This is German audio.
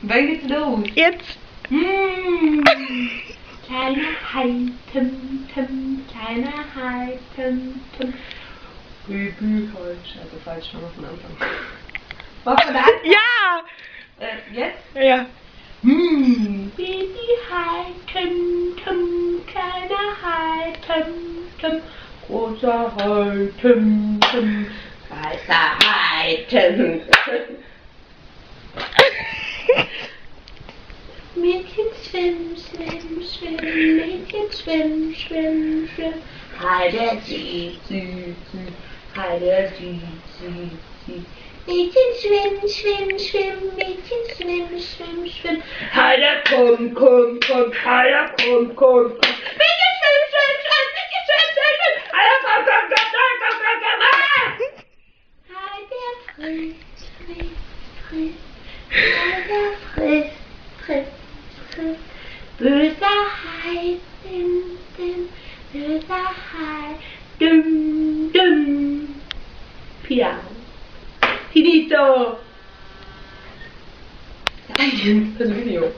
Wann geht's los? Jetzt. Kleiner Hai, Tim, Tim, kleiner Hai, Tim, Tim. Baby Hai. Scheiße, falsch, nochmal von Anfang. Machst du das? Ja! Jetzt? Ja. Baby Hai, Tim, Tim, kleiner Hai, Tim, Tim. Großer Hai, Tim, Tim. Weißer Hai, Tim, Tim. Mädchen schwimm, schwimm, schwimm, Mädchen schwimm, schwimm, schwimm. Hai, der zieht, zieht, zieht. Hai, der zieht, zieht, zieht. Mädchen schwimm, schwimm, schwimm, Mädchen schwimm, schwimm, schwimm. Hai, der kommt, kommt, kommt, Hai, der kommt, kommt, kommt. Mädchen schwimm, schwimm, schwimm, Mädchen schwimm, schwimm, schwimm. Hai, der kommt, kommt, kommt, kommt, kommt, kommt, kommt. Hai, der frisst, frisst, frisst. Hai, der frisst, frisst. Böser Hai, dim, dim, böser Hai, dum, dum. Piano. Finito. Das ist ein Video.